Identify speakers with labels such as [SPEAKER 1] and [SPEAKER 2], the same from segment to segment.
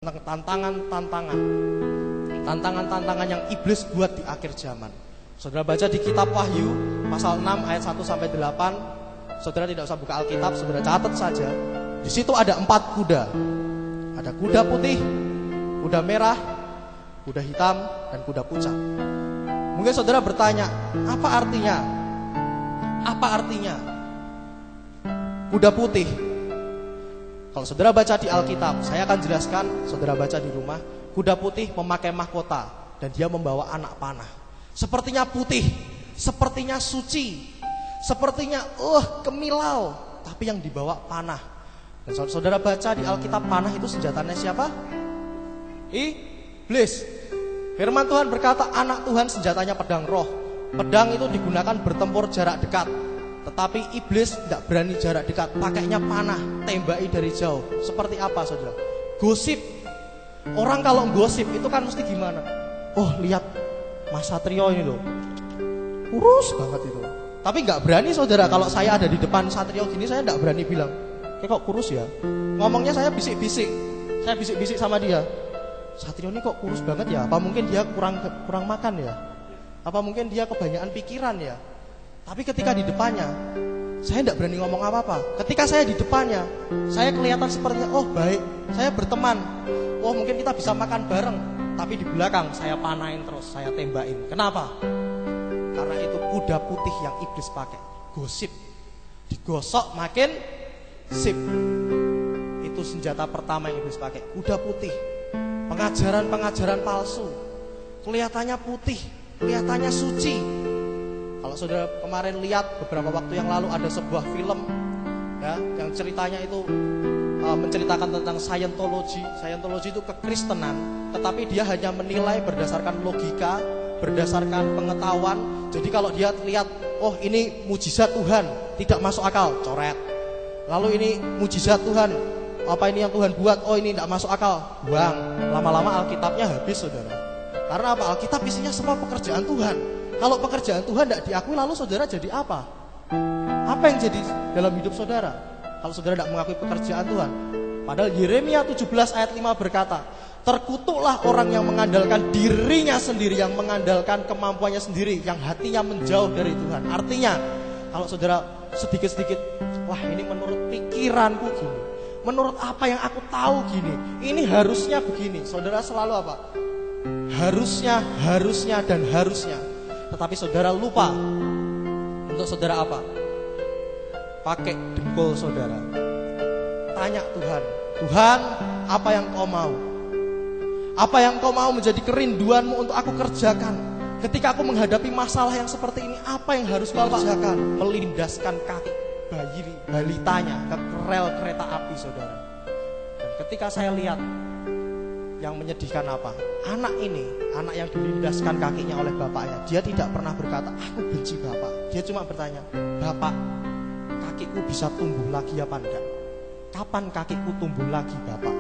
[SPEAKER 1] Tantangan-tantangan yang iblis buat di akhir zaman. Saudara baca di kitab Wahyu pasal 6 ayat 1 sampai 8. Saudara tidak usah buka Alkitab, saudara catat saja. Di situ ada 4 kuda. Ada kuda putih, kuda merah, kuda hitam, dan kuda pucat. Mungkin saudara bertanya, apa artinya? Apa artinya kuda putih? Kalau saudara baca di Alkitab, saya akan jelaskan, saudara baca di rumah. Kuda putih memakai mahkota dan dia membawa anak panah. Sepertinya putih, sepertinya suci, sepertinya kemilau, tapi yang dibawa panah. Dan saudara baca di Alkitab, panah itu senjatanya siapa? Iblis. Firman Tuhan berkata, anak Tuhan senjatanya pedang roh. Pedang itu digunakan bertempur jarak dekat. Tetapi iblis tidak berani jarak dekat, pakainya panah, tembaki dari jauh. Seperti apa saudara? Gosip. Orang kalau gosip itu kan mesti gimana? Oh lihat Mas Satrio ini loh, kurus banget itu. Tapi gak berani saudara, kalau saya ada di depan Satrio gini, saya gak berani bilang, kok kurus ya? Ngomongnya saya bisik-bisik. Saya bisik-bisik sama dia, Satrio ini kok kurus banget ya? Apa mungkin dia kurang makan ya? Apa mungkin dia kebanyakan pikiran ya? Tapi ketika di depannya, saya tidak berani ngomong apa-apa. Ketika saya di depannya, saya kelihatan sepertinya, oh baik, saya berteman. Oh mungkin kita bisa makan bareng. Tapi di belakang saya panain terus, saya tembakin. Kenapa? Karena itu kuda putih yang iblis pakai. Gosip. Digosok makin sip. Itu senjata pertama yang iblis pakai. Kuda putih. Pengajaran-pengajaran palsu. Kelihatannya putih, kelihatannya suci. Kalau saudara kemarin lihat beberapa waktu yang lalu ada sebuah film ya, yang ceritanya itu menceritakan tentang Scientology. Scientology itu kekristenan, tetapi dia hanya menilai berdasarkan logika, berdasarkan pengetahuan. Jadi kalau dia lihat, oh ini mujizat Tuhan, tidak masuk akal, coret. Lalu ini mujizat Tuhan, apa ini yang Tuhan buat, oh ini tidak masuk akal, buang. Lama-lama Alkitabnya habis saudara. Karena apa? Alkitab isinya semua pekerjaan Tuhan. Kalau pekerjaan Tuhan tidak diakui, lalu saudara jadi apa? Apa yang jadi dalam hidup saudara? Kalau saudara tidak mengakui pekerjaan Tuhan. Padahal Yeremia 17 ayat 5 berkata, terkutuklah orang yang mengandalkan dirinya sendiri, yang mengandalkan kemampuannya sendiri, yang hatinya menjauh dari Tuhan. Artinya, kalau saudara sedikit-sedikit, wah ini menurut pikiranku gini, menurut apa yang aku tahu gini, ini harusnya begini. Saudara selalu apa? Harusnya, dan harusnya. Tetapi saudara lupa untuk saudara apa? Pakai dengkul saudara. Tanya Tuhan, Tuhan apa yang kau mau? Apa yang kau mau menjadi kerinduanmu untuk aku kerjakan? Ketika aku menghadapi masalah yang seperti ini, apa yang harus kau kerjakan? Melindaskan kaki balitanya ke rel kereta api saudara. Dan ketika saya lihat, yang menyedihkan apa? Anak ini, anak yang dilindaskan kakinya oleh bapaknya, dia tidak pernah berkata, aku benci bapak. Dia cuma bertanya, bapak, kakiku bisa tumbuh lagi apa enggak? Kapan kakiku tumbuh lagi bapak?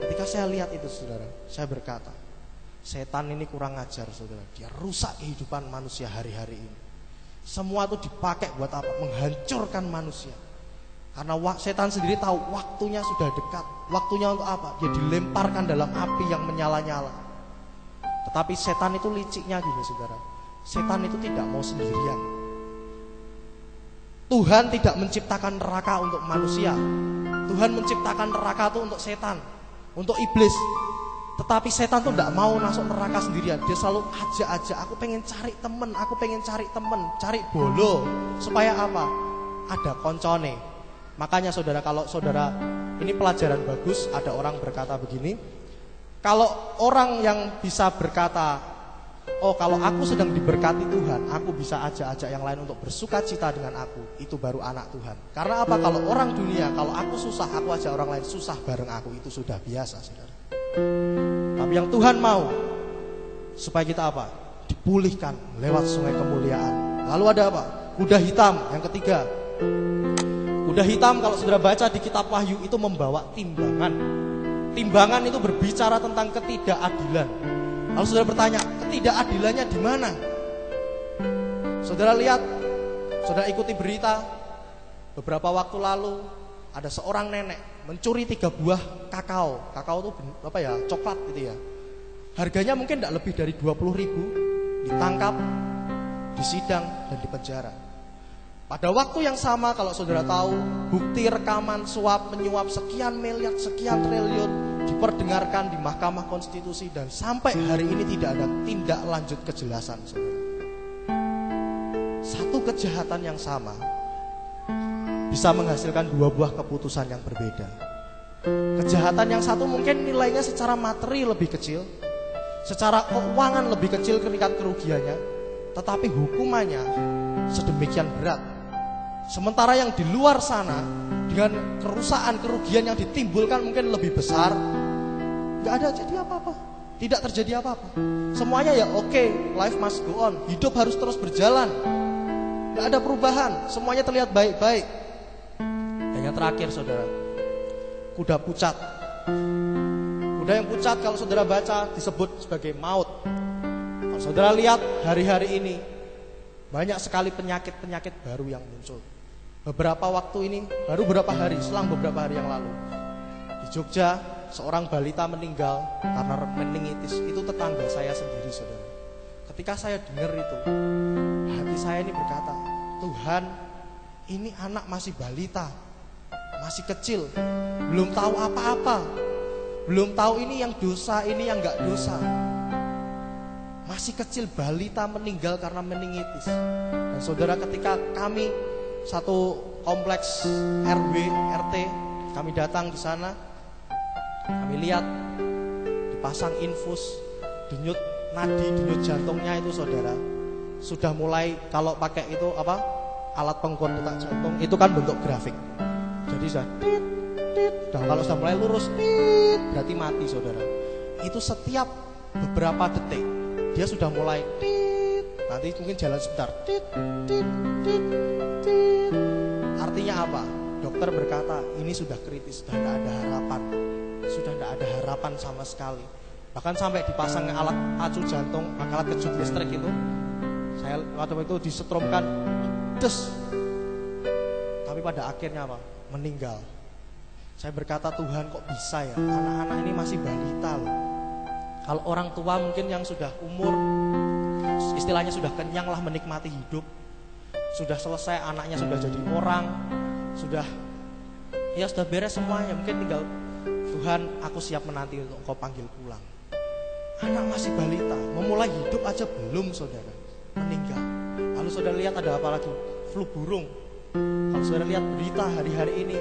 [SPEAKER 1] Ketika saya lihat itu saudara, saya berkata, setan ini kurang ajar saudara. Dia rusak kehidupan manusia hari-hari ini. Semua itu dipakai buat apa? Menghancurkan manusia. Karena setan sendiri tahu waktunya sudah dekat. Waktunya untuk apa? Dia dilemparkan dalam api yang menyala-nyala. Tetapi setan itu liciknya gini saudara. Setan itu tidak mau sendirian. Tuhan tidak menciptakan neraka untuk manusia. Tuhan menciptakan neraka itu untuk setan, untuk iblis. Tetapi setan itu tidak mau masuk neraka sendirian. Dia selalu ajak-ajak, aku pengen cari temen, cari bolo. Supaya apa? Ada koncone. Makanya saudara, kalau saudara, ini pelajaran bagus. Ada orang berkata begini, kalau orang yang bisa berkata, oh kalau aku sedang diberkati Tuhan, aku bisa ajak-ajak yang lain untuk bersuka cita dengan aku, itu baru anak Tuhan. Karena apa? Kalau orang dunia, kalau aku susah, aku ajak orang lain susah bareng aku, itu sudah biasa saudara. Tapi yang Tuhan mau, supaya kita apa? Dipulihkan lewat sungai kemuliaan. Lalu ada apa? Kuda hitam, yang ketiga. Kuda hitam kalau saudara baca di kitab Wahyu itu membawa timbangan. Timbangan itu berbicara tentang ketidakadilan. Lalu saudara bertanya, ketidakadilannya di mana? Saudara lihat, saudara ikuti berita beberapa waktu lalu, ada seorang nenek mencuri 3 buah kakao. Kakao itu apa ya, coklat gitu ya. Harganya mungkin tidak lebih dari 20.000, ditangkap, disidang dan dipenjara. Pada waktu yang sama kalau saudara tahu, bukti rekaman suap menyuap sekian miliar, sekian triliun diperdengarkan di Mahkamah Konstitusi dan sampai hari ini tidak ada tindak lanjut kejelasan, saudara. Satu kejahatan yang sama bisa menghasilkan 2 buah keputusan yang berbeda. Kejahatan yang satu mungkin nilainya secara materi lebih kecil, secara keuangan lebih kecil tingkat kerugiannya, tetapi hukumannya sedemikian berat. Sementara yang di luar sana dengan kerusakan, kerugian yang ditimbulkan mungkin lebih besar, gak ada jadi apa-apa, tidak terjadi apa-apa. Semuanya ya oke, life must go on, hidup harus terus berjalan, gak ada perubahan, semuanya terlihat baik-baik. Dan yang terakhir saudara, kuda pucat. Kuda yang pucat kalau saudara baca disebut sebagai maut. Kalau saudara lihat hari-hari ini banyak sekali penyakit-penyakit baru yang muncul. Beberapa waktu ini, baru beberapa hari, selang beberapa hari yang lalu, di Jogja seorang balita meninggal karena meningitis. Itu tetangga saya sendiri saudara. Ketika saya dengar itu, hati saya ini berkata, Tuhan, ini anak masih balita, masih kecil, belum tahu apa-apa, belum tahu ini yang dosa, ini yang gak dosa. Masih kecil, balita meninggal karena meningitis. Dan saudara, ketika kami satu kompleks RW, RT, kami datang di sana, kami lihat dipasang infus, denyut nadi, denyut jantungnya itu saudara, sudah mulai kalau pakai itu apa, alat pengukur detak jantung, itu kan bentuk grafik. Jadi sudah tit, tit, dan kalau sudah mulai lurus, tit, berarti mati saudara. Itu setiap beberapa detik dia sudah mulai tit, nanti mungkin jalan sebentar, tit, tit, tit, tit. Artinya apa? Dokter berkata ini sudah kritis, sudah tidak ada harapan, sudah tidak ada harapan sama sekali. Bahkan sampai dipasang alat acuh jantung, alat kejut listrik itu, saya waktu itu disetrumkan, des. Tapi pada akhirnya apa? Meninggal. Saya berkata, Tuhan kok bisa ya, anak-anak ini masih balita loh. Kalau orang tua mungkin yang sudah umur, istilahnya sudah kenyang lah menikmati hidup, sudah selesai, anaknya sudah jadi orang, sudah beres semuanya, mungkin tinggal Tuhan aku siap menanti untuk Engkau panggil pulang. Anak masih balita, memulai hidup aja belum saudara, meninggal. Lalu saudara lihat ada apa lagi? Flu burung. Kalau saudara lihat berita hari-hari ini,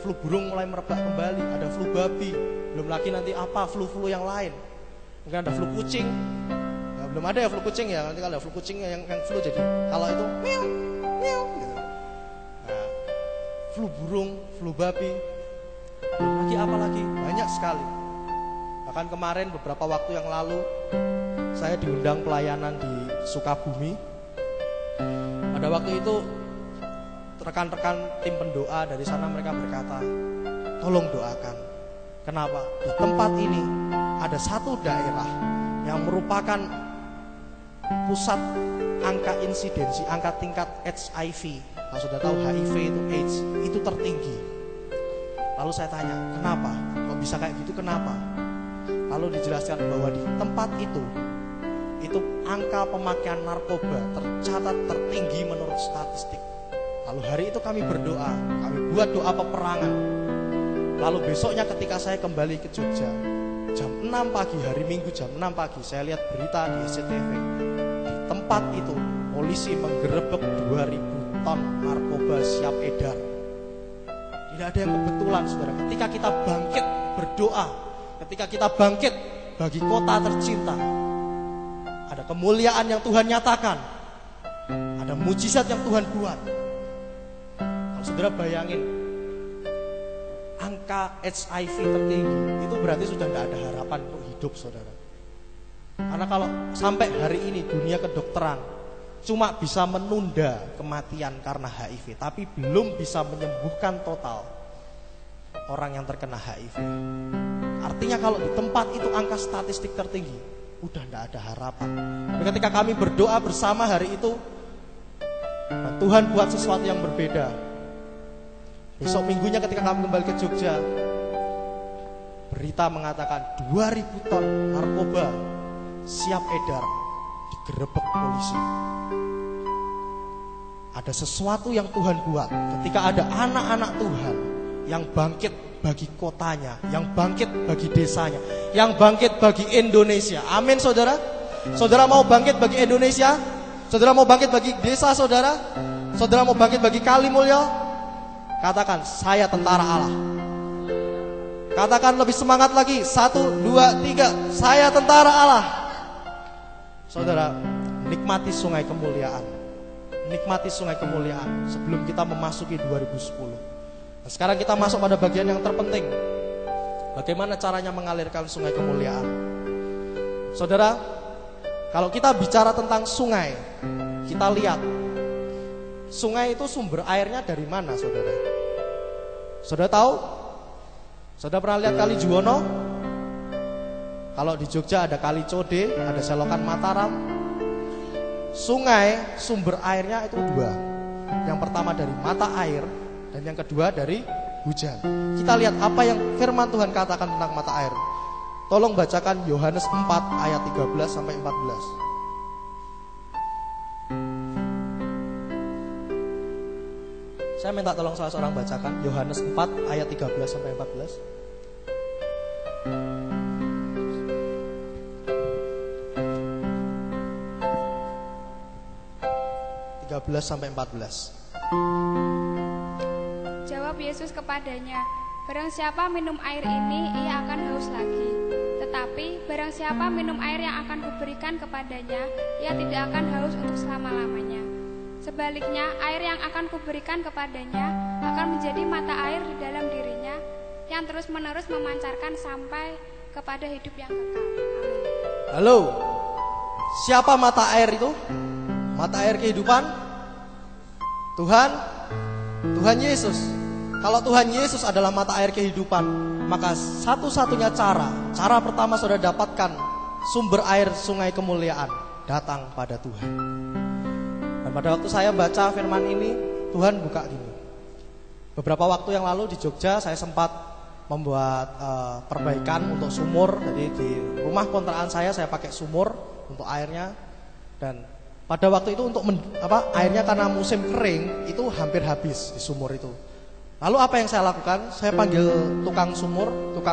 [SPEAKER 1] flu burung mulai merebak kembali, ada flu babi, belum lagi nanti apa flu-flu yang lain. Mungkin ada flu kucing. Nah, belum ada ya flu kucing ya, nanti kalau ada flu kucing yang flu jadi kalau itu miau miau gitu. Nah, flu burung, flu babi, belum lagi apa lagi, banyak sekali. Bahkan kemarin beberapa waktu yang lalu saya diundang pelayanan di Sukabumi. Pada waktu itu rekan-rekan tim pendoa dari sana mereka berkata, tolong doakan. Kenapa? Di tempat ini ada satu daerah yang merupakan pusat angka insidensi, angka tingkat HIV. Kalau sudah tahu HIV itu AIDS, itu tertinggi. Lalu saya tanya, kenapa? Kok bisa kayak gitu, kenapa? Lalu dijelaskan bahwa di tempat itu angka pemakaian narkoba tercatat tertinggi menurut statistik. Lalu hari itu kami berdoa, kami buat doa peperangan. Lalu besoknya ketika saya kembali ke Jogja, jam 6 pagi, hari Minggu jam 6 pagi, saya lihat berita di SCTV. Di tempat itu polisi menggerebek 2000 ton narkoba siap edar. Tidak ada yang kebetulan saudara. Ketika kita bangkit berdoa, ketika kita bangkit bagi kota tercinta, ada kemuliaan yang Tuhan nyatakan, ada mujizat yang Tuhan buat. Kalau saudara bayangin, angka HIV tertinggi, itu berarti sudah tidak ada harapan untuk hidup saudara. Karena kalau sampai hari ini dunia kedokteran cuma bisa menunda kematian karena HIV, tapi belum bisa menyembuhkan total orang yang terkena HIV. Artinya kalau di tempat itu angka statistik tertinggi, udah tidak ada harapan. Dan ketika kami berdoa bersama hari itu, Tuhan buat sesuatu yang berbeda. Besok minggunya ketika kami kembali ke Jogja, berita mengatakan 2000 ton narkoba siap edar, digerebek polisi. Ada sesuatu yang Tuhan buat ketika ada anak-anak Tuhan yang bangkit bagi kotanya, yang bangkit bagi desanya, yang bangkit bagi Indonesia. Amin saudara. Saudara mau bangkit bagi Indonesia? Saudara mau bangkit bagi desa saudara? Saudara mau bangkit bagi Kalimulyo? Katakan, saya tentara Allah. Katakan lebih semangat lagi. 1, 2, 3. Saya tentara Allah. Saudara, nikmati sungai kemuliaan. Nikmati sungai kemuliaan sebelum kita memasuki 2010. Nah, sekarang kita masuk pada bagian yang terpenting. Bagaimana caranya mengalirkan sungai kemuliaan? Saudara, kalau kita bicara tentang sungai, kita lihat sungai itu sumber airnya dari mana, saudara? Saudara tahu? Saudara pernah lihat Kali Juwono? Kalau di Jogja ada Kali Code, ada selokan Mataram. Sungai sumber airnya itu dua. Yang pertama dari mata air, dan yang kedua dari hujan. Kita lihat apa yang firman Tuhan katakan tentang mata air. Tolong bacakan Yohanes 4 ayat 13 sampai 14. Saya minta tolong salah seorang bacakan Yohanes 4 ayat 13 sampai 14. 13 sampai 14.
[SPEAKER 2] Jawab Yesus kepadanya, barang siapa minum air ini, ia akan haus lagi. Tetapi barang siapa minum air yang akan kuberikan kepadanya, ia tidak akan haus untuk selama-lamanya. Sebaliknya, air yang akan kuberikan kepadanya akan menjadi mata air di dalam dirinya, yang terus-menerus memancarkan sampai kepada hidup yang kekal. Amin.
[SPEAKER 1] Halo, siapa mata air itu? Mata air kehidupan? Tuhan Yesus. Kalau Tuhan Yesus adalah mata air kehidupan, maka satu-satunya cara pertama saudara dapatkan sumber air sungai kemuliaan, datang pada Tuhan. Dan pada waktu saya baca firman ini, Tuhan buka gini. Beberapa waktu yang lalu di Jogja saya sempat membuat perbaikan untuk sumur. Jadi di rumah kontrakan saya pakai sumur untuk airnya. Dan pada waktu itu untuk airnya karena musim kering itu hampir habis di sumur itu. Lalu apa yang saya lakukan? Saya panggil tukang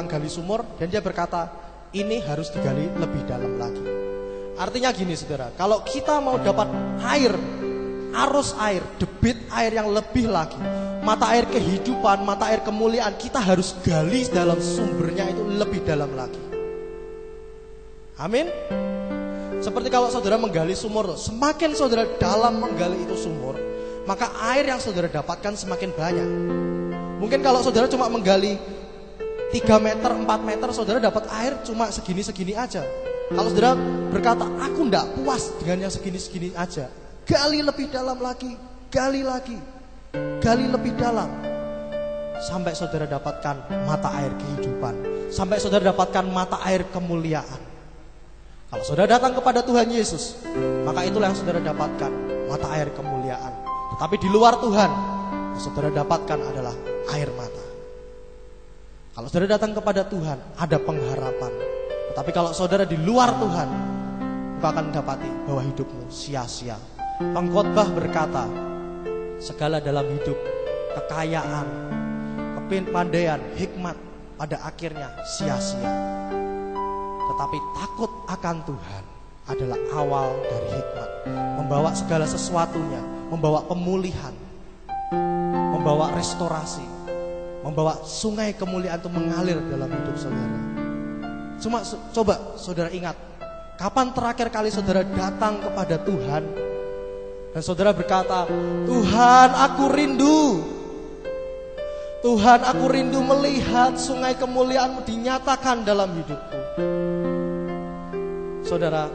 [SPEAKER 1] gali sumur, dan dia berkata, ini harus digali lebih dalam lagi. Artinya gini saudara, kalau kita mau dapat air, arus air, debit air yang lebih lagi, mata air kehidupan, mata air kemuliaan, kita harus gali dalam sumbernya itu lebih dalam lagi. Amin. Seperti kalau saudara menggali sumur, semakin saudara dalam menggali itu sumur, maka air yang saudara dapatkan semakin banyak. Mungkin kalau saudara cuma menggali 3 meter, 4 meter, saudara dapat air cuma segini-segini aja. Kalau saudara berkata, aku enggak puas dengan yang segini-segini aja, gali lebih dalam lagi, gali lagi, gali lebih dalam, sampai saudara dapatkan mata air kehidupan, sampai saudara dapatkan mata air kemuliaan. Kalau saudara datang kepada Tuhan Yesus, maka itulah yang saudara dapatkan, mata air kemuliaan. Tetapi di luar Tuhan, yang saudara dapatkan adalah air mata. Kalau saudara datang kepada Tuhan, ada pengharapan. Tetapi kalau saudara di luar Tuhan, engkau akan mendapati bahwa hidupmu sia-sia. Pengkhotbah berkata, segala dalam hidup, kekayaan, kepandaian, hikmat, pada akhirnya sia-sia. Tetapi takut akan Tuhan adalah awal dari hikmat. Membawa segala sesuatunya, membawa pemulihan, membawa restorasi, membawa sungai kemuliaan itu mengalir dalam hidup saudara. Cuma coba saudara ingat, kapan terakhir kali saudara datang kepada Tuhan dan saudara berkata, Tuhan aku rindu, Tuhan aku rindu melihat sungai kemuliaan-Mu dinyatakan dalam hidupku. Saudara,